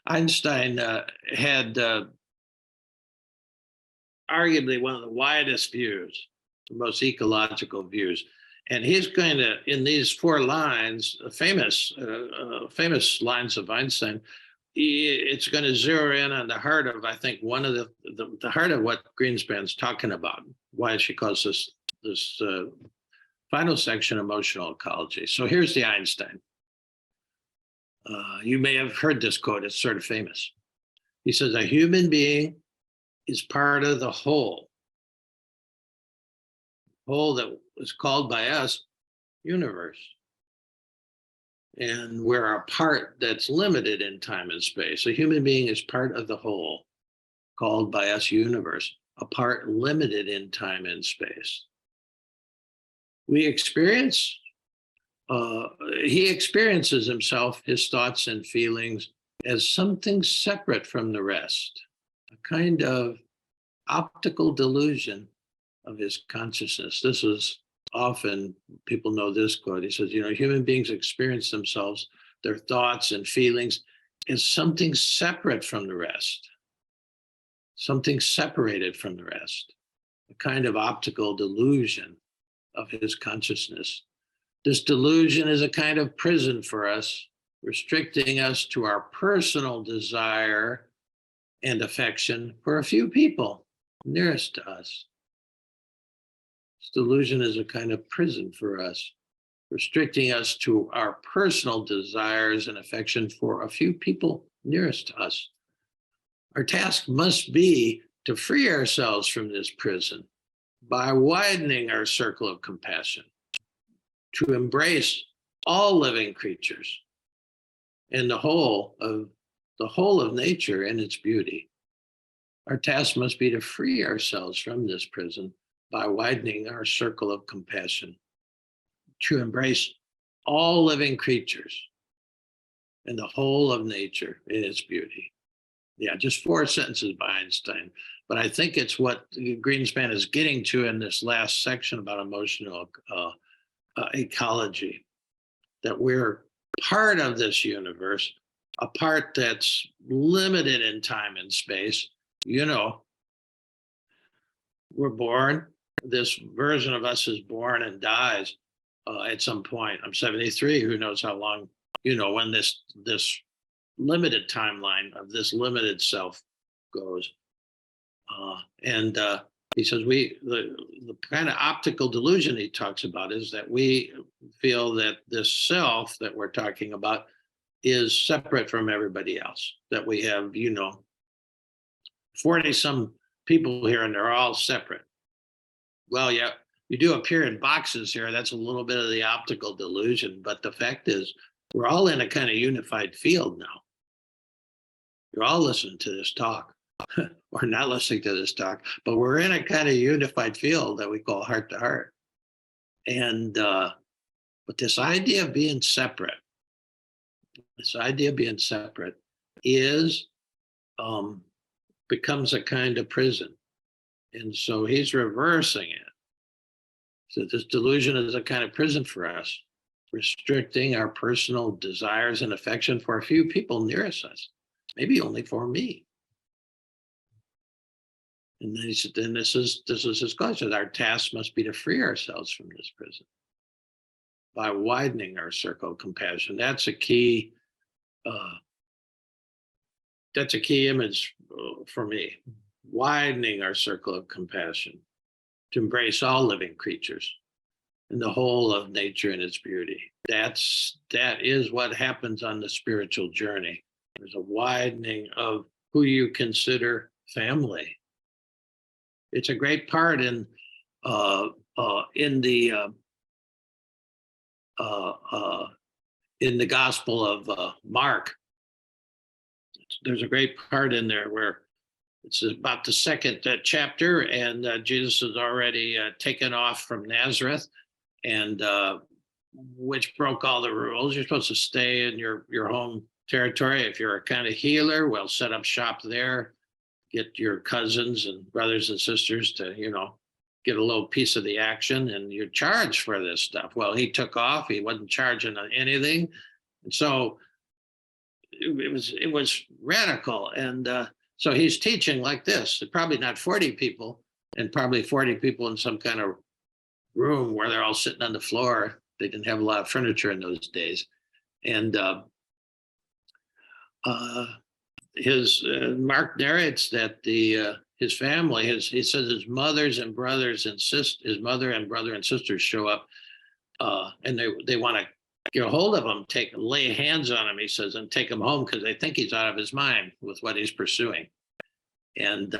Einstein had arguably one of the widest views, the most ecological views. And he's going to, in these four lines, famous lines of Einstein, it's going to zero in on the heart of, I think, one of the heart of what Greenspan's talking about, why she calls this final section emotional ecology. So here's the Einstein. You may have heard this quote, it's sort of famous. He says, a human being is part of the whole that was called by us universe. And we're a part that's limited in time and space. A human being is part of the whole called by us universe, a part limited in time and space. We experience, he experiences himself, his thoughts and feelings as something separate from the rest, a kind of optical delusion of his consciousness. This is often, people know this quote. He says, human beings experience themselves, their thoughts and feelings as something separate from the rest, something separated from the rest, a kind of optical delusion of his consciousness. This delusion is a kind of prison for us, restricting us to our personal desire and affection for a few people nearest to us. This delusion is a kind of prison for us, restricting us to our personal desires and affection for a few people nearest to us. Our task must be to free ourselves from this prison by widening our circle of compassion, to embrace all living creatures and the whole of nature and its beauty. Our task must be to free ourselves from this prison by widening our circle of compassion, to embrace all living creatures and the whole of nature in its beauty. Yeah, just 4 sentences by Einstein. But I think it's what Greenspan is getting to in this last section about emotional ecology, that we're part of this universe, a part that's limited in time and space. We're born, this version of us is born and dies at some point. I'm 73, who knows how long, when this limited timeline of this limited self goes. He says the kind of optical delusion he talks about is that we feel that this self that we're talking about is separate from everybody else, that we have, 40 some people here and they're all separate. Well, yeah, you do appear in boxes here. That's a little bit of the optical delusion. But the fact is, we're all in a kind of unified field now. You're all listening to this talk, or not listening to this talk, but we're in a kind of unified field that we call heart to heart. And, but this idea of being separate, is, becomes a kind of prison. And so he's reversing it. So this delusion is a kind of prison for us, restricting our personal desires and affection for a few people nearest us, maybe only for me. And then this is his question. Our task must be to free ourselves from this prison by widening our circle of compassion. That's a key. That's a key image for me. Widening our circle of compassion to embrace all living creatures and the whole of nature and its beauty. That is what happens on the spiritual journey. There's a widening of who you consider family. It's a great part in the Gospel of Mark. There's a great part in there where it's about the second chapter, and Jesus is already taken off from Nazareth, and which broke all the rules. You're supposed to stay in your home territory. If you're a kind of healer, well, set up shop there. Get your cousins and brothers and sisters to, get a little piece of the action, and you're charged for this stuff. Well, he took off. He wasn't charging anything. And so it was radical. And so he's teaching like this, probably not 40 people, and probably 40 people in some kind of room where they're all sitting on the floor. They didn't have a lot of furniture in those days. And uh, his Mark narrates that the his family, he says his mothers and brothers and his mother and brother and sisters show up, and they want to get a hold of him, lay hands on him. He says, and take him home because they think he's out of his mind with what he's pursuing. And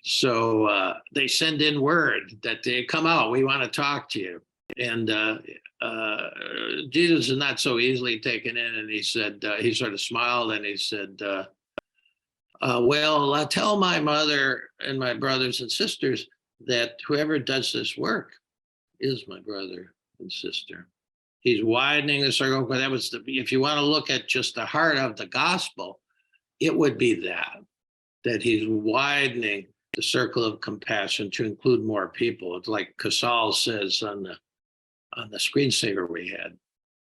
so they send in word that they come out. We want to talk to you. And Jesus is not so easily taken in. And he said, he sort of smiled and he said, well, tell my mother and my brothers and sisters that whoever does this work is my brother and sister. He's widening the circle. But that was if you want to look at just the heart of the gospel, it would be that he's widening the circle of compassion to include more people. It's like Casal says on the screensaver we had.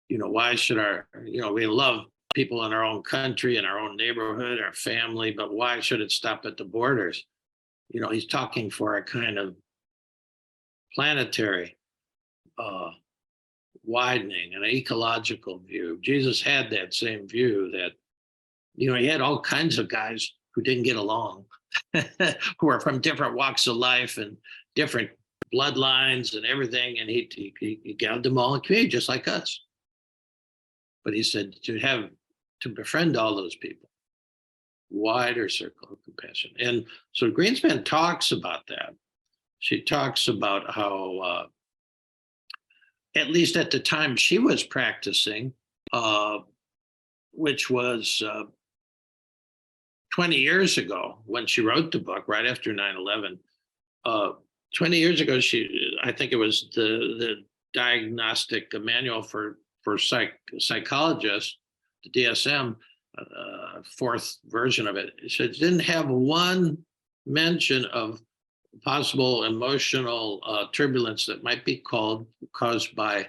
Why should we love people in our own country, in our own neighborhood, our family, but why should it stop at the borders? He's talking for a kind of planetary widening, an ecological view. Jesus had that same view that, he had all kinds of guys who didn't get along, who are from different walks of life and different bloodlines and everything. And he gathered them all in community, just like us. But he said to befriend all those people, wider circle of compassion. And so Greenspan talks about that. She talks about how, at least at the time she was practicing, which was 20 years ago when she wrote the book, right after 9/11. 20 years ago, I think it was the diagnostic manual for psychologists, the DSM, fourth version of it. It didn't have one mention of possible emotional turbulence that might be caused by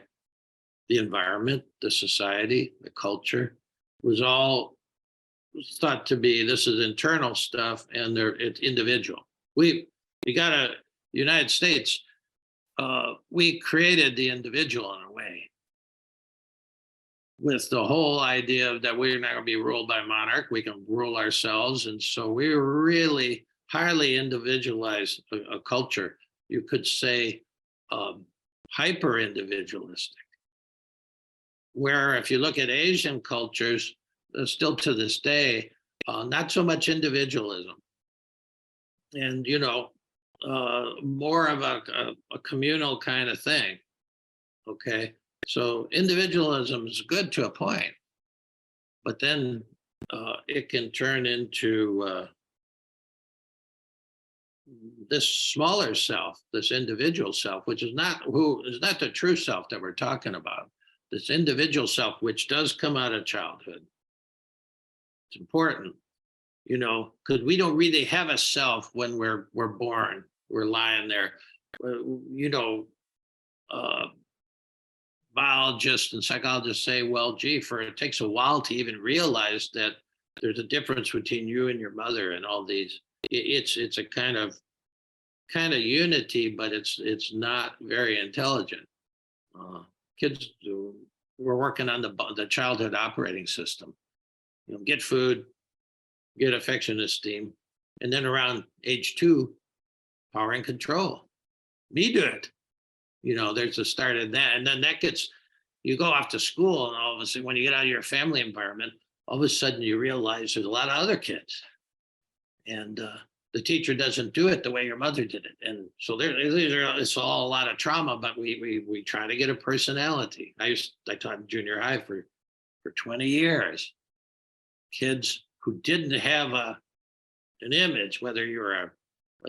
the environment, the society, the culture. It was all thought to be, this is internal stuff, and it's individual. We got a United States. We created the individual in a way, with the whole idea of that we're not going to be ruled by a monarch. We can rule ourselves, and so we really highly individualized a culture. You could say hyper individualistic. Where if you look at Asian cultures, still to this day, not so much individualism, and more of a communal kind of thing. Okay, so individualism is good to a point, but then it can turn into this smaller self, this individual self, which is not the true self that we're talking about. This individual self, which does come out of childhood. It's important, because we don't really have a self when we're born. We're lying there. Biologists and psychologists say, well, gee, it takes a while to even realize that there's a difference between you and your mother and all these. It's a kind of unity, but it's not very intelligent. Kids we're working on the childhood operating system. Get food, get affection, esteem, and then around age 2, power and control. Me do it. There's a start in that, and then you go off to school, and all of a sudden, when you get out of your family environment, all of a sudden you realize there's a lot of other kids, and the teacher doesn't do it the way your mother did it, and so it's all a lot of trauma. But we try to get a personality. I taught junior high for 20 years. Kids who didn't have an image, whether you're a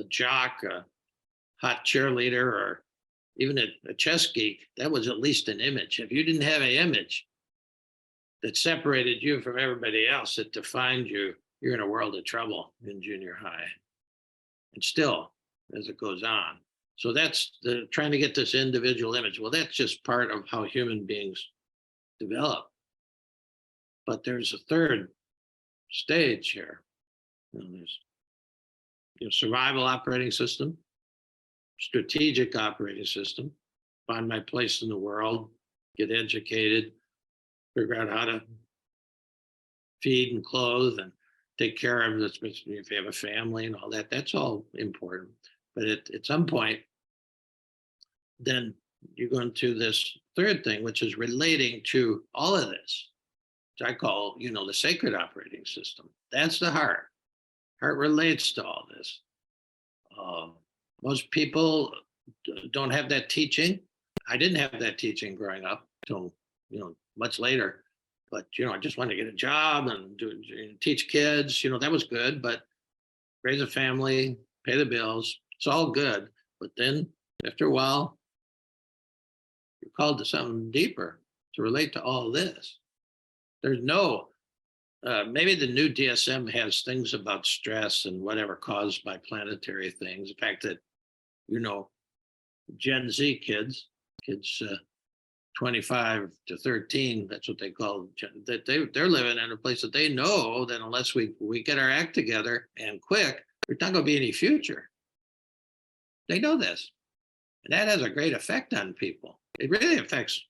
jock, a hot cheerleader, or even a chess geek, that was at least an image. If you didn't have an image that separated you from everybody else, that defined you, you're in a world of trouble in junior high. And still, as it goes on. So that's trying to get this individual image. Well, that's just part of how human beings develop. But there's a third stage here. There's survival operating system, strategic operating system, find my place in the world, get educated, figure out how to feed and clothe and take care of this. If you have a family and all that, that's all important. But at some point, then you go into this third thing, which is relating to all of this, which I call, the sacred operating system. That's the heart. Heart relates to all this. Most people don't have that teaching. I didn't have that teaching growing up until, much later. But, I just wanted to get a job and teach kids, that was good, but raise a family, pay the bills, it's all good. But then after a while, you're called to something deeper to relate to all this. There's no, maybe the new DSM has things about stress and whatever caused by planetary things. The fact that, Gen Z kids 25 to 13, that's what they call that. They're living in a place that they know that unless we get our act together and quick, there's not going to be any future. They know this. And that has a great effect on people. It really affects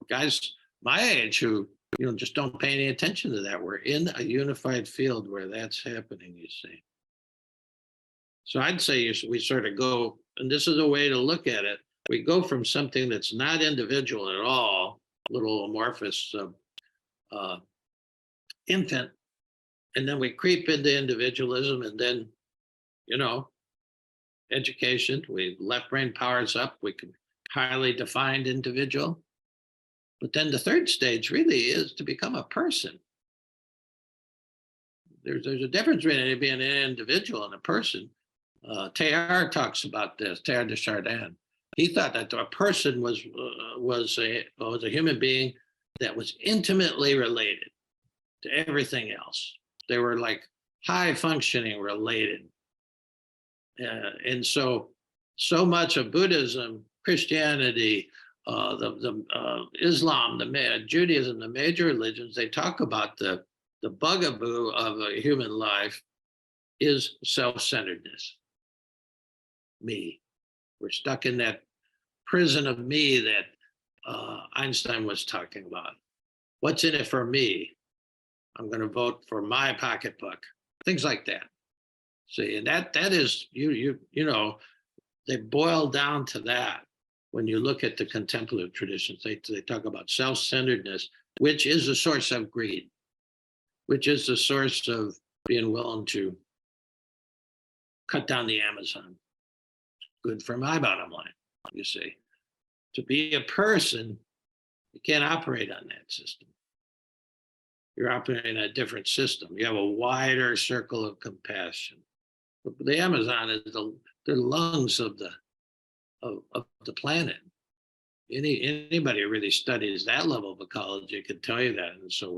guys my age who, just don't pay any attention to that. We're in a unified field where that's happening, you see. So I'd say we sort of go, and this is a way to look at it. We go from something that's not individual at all, little amorphous infant, and then we creep into individualism, and then, education, left brain powers up, we can highly defined individual. But then the third stage really is to become a person. There's a difference between being an individual and a person. Teilhard talks about this, Teilhard de Chardin. He thought that a person was a human being that was intimately related to everything else. They were like high functioning related. And so much of Buddhism, Christianity, Islam, Judaism, the major religions, they talk about the bugaboo of a human life is self-centeredness. Me. We're stuck in that prison of me that Einstein was talking about. What's in it for me? I'm going to vote for my pocketbook. Things like that. See, and that is they boil down to that. When you look at the contemplative traditions, they talk about self-centeredness, which is the source of greed, which is the source of being willing to cut down the Amazon. Good for my bottom line, you see. To be a person, you can't operate on that system. You're operating a different system. You have a wider circle of compassion. But the Amazon is the lungs of the planet. Anybody who really studies that level of ecology can tell you that. And so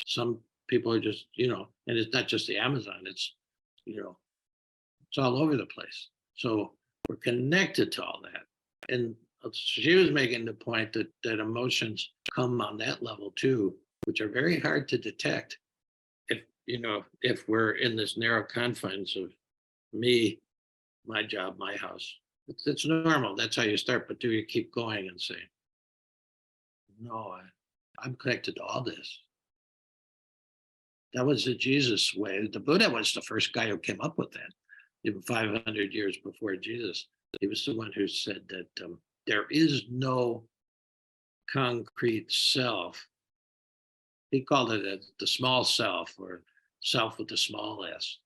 some people are just, and it's not just the Amazon, it's all over the place. So we're connected to all that. And she was making the point that emotions come on that level too, which are very hard to detect if we're in this narrow confines of me, my job, my house. It's normal. That's how you start. But do you keep going and say, no, I'm connected to all this? That was the Jesus way. The Buddha was the first guy who came up with that, even 500 years before Jesus. He was the one who said that there is no concrete self. He called it the small self, or self with the small s.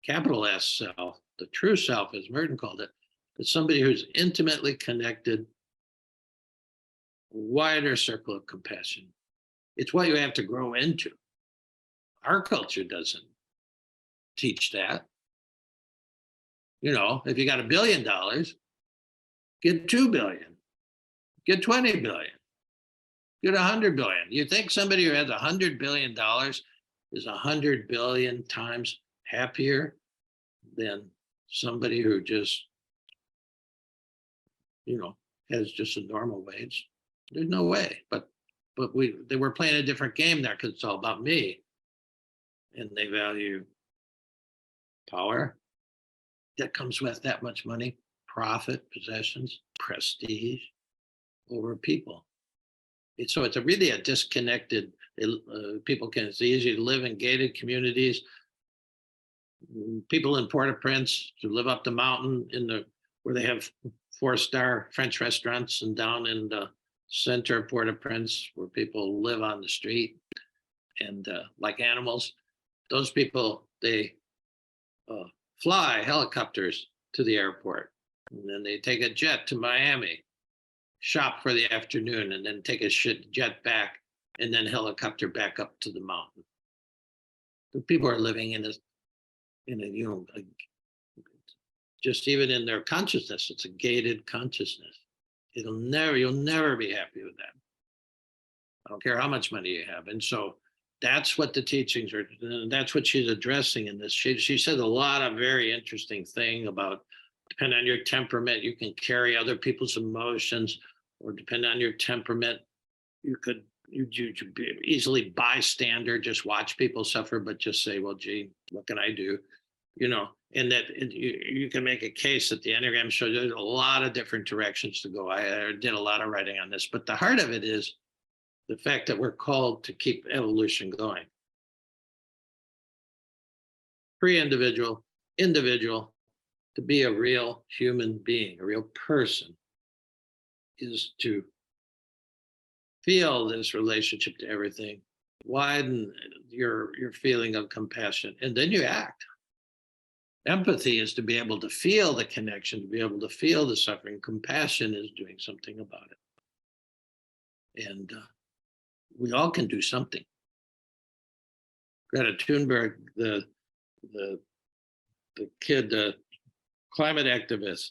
Capital S self, the true self, as Merton called it, is somebody who's intimately connected, wider circle of compassion. It's what you have to grow into. Our culture doesn't teach that. If you got $1 billion, get 2 billion, get 20 billion, get 100 billion. You think somebody who has $100 billion is 100 billion times happier than somebody who just, has just a normal wage? There's no way. But but they were playing a different game there because it's all about me. And they value power that comes with that much money, profit, possessions, prestige over people. So it's really a disconnected. People can. It's easy to live in gated communities. People in Port-au-Prince to live up the mountain where they have 4-star French restaurants, and down in the center of Port-au-Prince where people live on the street and like animals. Those people, they fly helicopters to the airport, and then they take a jet to Miami, shop for the afternoon, and then take a jet back, and then helicopter back up to the mountain. The people are living in a just even in their consciousness, it's a gated consciousness. You'll never be happy with that. I don't care how much money you have. And so that's what the teachings are, and that's what she's addressing in this. She said a lot of very interesting thing about, depending on your temperament, you can carry other people's emotions, or depending on your temperament, you could be easily bystander, just watch people suffer, but just say, well, gee, what can I do? And that you can make a case that the Enneagram shows there's a lot of different directions to go. I did a lot of writing on this, but the heart of it is the fact that we're called to keep evolution going. Pre-individual, individual, to be a real human being, a real person, is to feel this relationship to everything, widen your feeling of compassion, and then you act. Empathy is to be able to feel the connection, to be able to feel the suffering. Compassion is doing something about it. And we all can do something. Greta Thunberg, the kid, the climate activist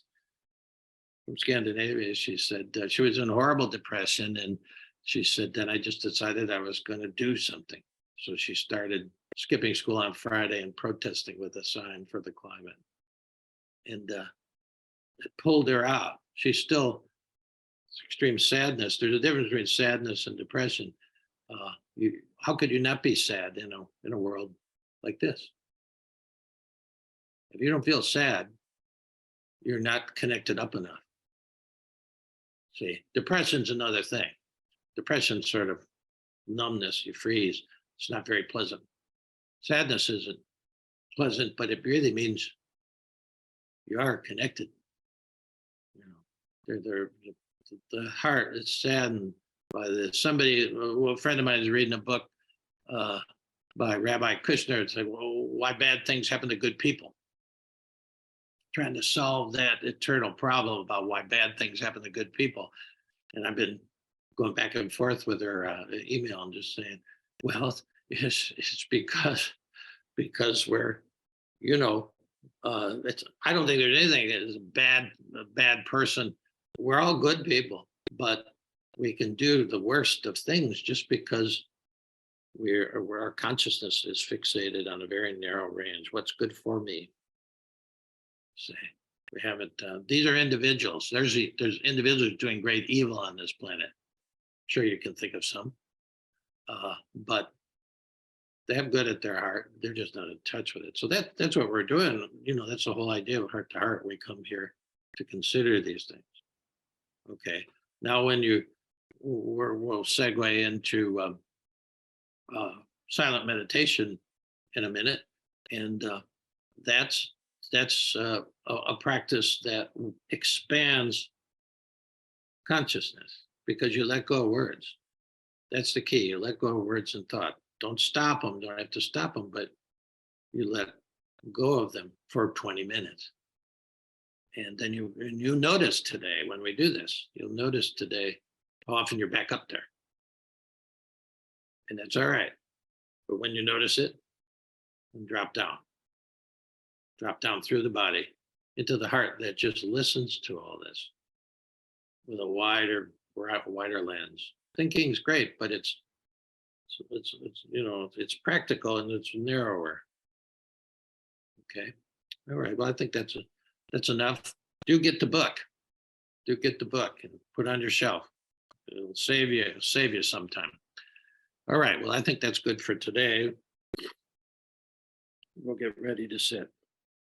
from Scandinavia, she said she was in horrible depression, and she said, then I just decided I was going to do something. So she started skipping school on Friday and protesting with a sign for the climate. And it pulled her out. She's still extreme sadness. There's a difference between sadness and depression. How could you not be sad in a world like this? If you don't feel sad, you're not connected up enough. See, depression's another thing. Depression's sort of numbness, you freeze. It's not very pleasant. Sadness isn't pleasant, but it really means you are connected. The heart is saddened by this. A friend of mine is reading a book by Rabbi Kushner. It's like, well, why bad things happen to good people? Trying to solve that eternal problem about why bad things happen to good people. And I've been going back and forth with her email and just saying, well, it's because we're, I don't think there's anything that is a bad person. We're all good people, but we can do the worst of things just because our consciousness is fixated on a very narrow range. What's good for me? Say, we haven't. These are individuals. There's individuals doing great evil on this planet. Sure, you can think of some, but they have good at their heart. They're just not in touch with it. So that's what we're doing. That's the whole idea of heart to heart. We come here to consider these things. Okay. Now, we'll segue into silent meditation in a minute, and that's a practice that expands consciousness because you let go of words. That's the key. You let go of words and thought. Don't stop them. Don't have to stop them, but you let go of them for 20 minutes. And then you notice today when we do this, you'll notice today how often you're back up there. And that's all right. But when you notice it, then drop down through the body into the heart that just listens to all this with a wider lens. Thinking's great, but it's practical and it's narrower. Okay. All right. Well, I think that's enough. Do get the book and put it on your shelf. It'll save you some time. All right. Well, I think that's good for today. We'll get ready to sit.